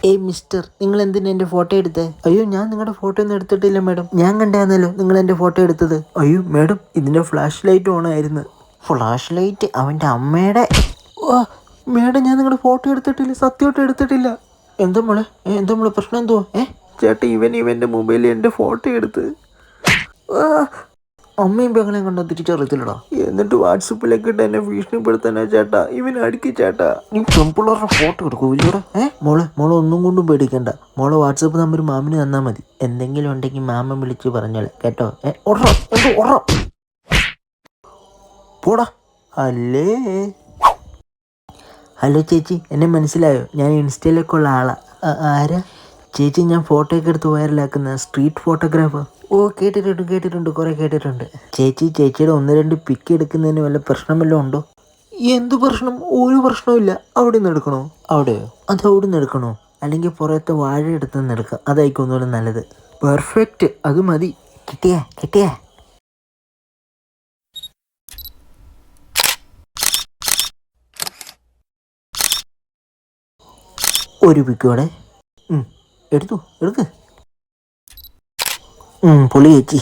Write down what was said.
ഏയ് മിസ്റ്റർ, നിങ്ങൾ എന്തിനാ എൻ്റെ ഫോട്ടോ എടുത്തേ? അയ്യോ, ഞാൻ നിങ്ങളുടെ ഫോട്ടോ ഒന്നും എടുത്തിട്ടില്ല മാഡം. ഞാൻ കണ്ടായിരുന്നല്ലോ നിങ്ങൾ എൻ്റെ ഫോട്ടോ എടുത്തത്. അയ്യോ മാഡം, ഇതിൻ്റെ ഫ്ലാഷ് ലൈറ്റ് ഓൺ ആയിരുന്നു. ഫ്ലാഷ് ലൈറ്റ് അവൻ്റെ അമ്മയുടെ. മാഡം, ഞാൻ നിങ്ങളുടെ ഫോട്ടോ എടുത്തിട്ടില്ല, സത്യമായിട്ട് എടുത്തിട്ടില്ല. എന്താ മോളെ പ്രശ്നം എന്തുവാ? ചേട്ടാ, ഇവൻ്റെ മൊബൈലിൽ എൻ്റെ ഫോട്ടോ എടുത്ത്. അമ്മയും പെങ്ങളെയും കണ്ടാൽ തിരിച്ചറിയത്തില്ലടാ. എന്നിട്ട് വാട്സപ്പിലേക്ക് ഇട്ട് എന്നെ ഭീഷണിപ്പെടുത്താനാ ചേട്ടാ. ഇവൻ അടിക്കി ചേട്ടാ. നീ പെമ്പിള്ളേരുടെ ഫോട്ടോ എടുക്കൂലൂടെ? മോളെ ഒന്നും കൊണ്ടും പേടിക്കണ്ട. മോളെ വാട്സപ്പ് നമ്പർ മാമിന് തന്നാൽ മതി. എന്തെങ്കിലും ഉണ്ടെങ്കിൽ മാമൻ വിളിച്ച് പറഞ്ഞോളെ കേട്ടോ. പോടാ. അല്ലേ. ഹലോ ചേച്ചി, എന്നെ മനസ്സിലായോ? ഞാൻ ഇൻസ്റ്റയിലേക്കുള്ള ആളാ. ആരാ ചേച്ചി? ഞാൻ ഫോട്ടോയൊക്കെ എടുത്ത് വൈറലാക്കുന്ന സ്ട്രീറ്റ് ഫോട്ടോഗ്രാഫർ. ഓ, കേട്ടിട്ടുണ്ട്, കുറേ കേട്ടിട്ടുണ്ട്. ചേച്ചിയുടെ 1-2 പിക്ക് എടുക്കുന്നതിന് വല്ല പ്രശ്നം വല്ലതും ഉണ്ടോ? എന്ത് പ്രശ്നം? ഒരു പ്രശ്നവും ഇല്ല. അവിടെ നിന്ന് എടുക്കണോ? അവിടെയോ? അത് അവിടെ നിന്ന് എടുക്കണോ? അല്ലെങ്കിൽ പുറത്തെ വാഴ എടുത്ത് നിന്ന് എടുക്കാം. അതായിരിക്കും ഒന്നുകൂടെ നല്ലത്. പെർഫെക്റ്റ്, അത് മതി. കിട്ടിയാ ഒരു പിക്കോടെ എടുക്ക്. പൊളി ചേച്ചി.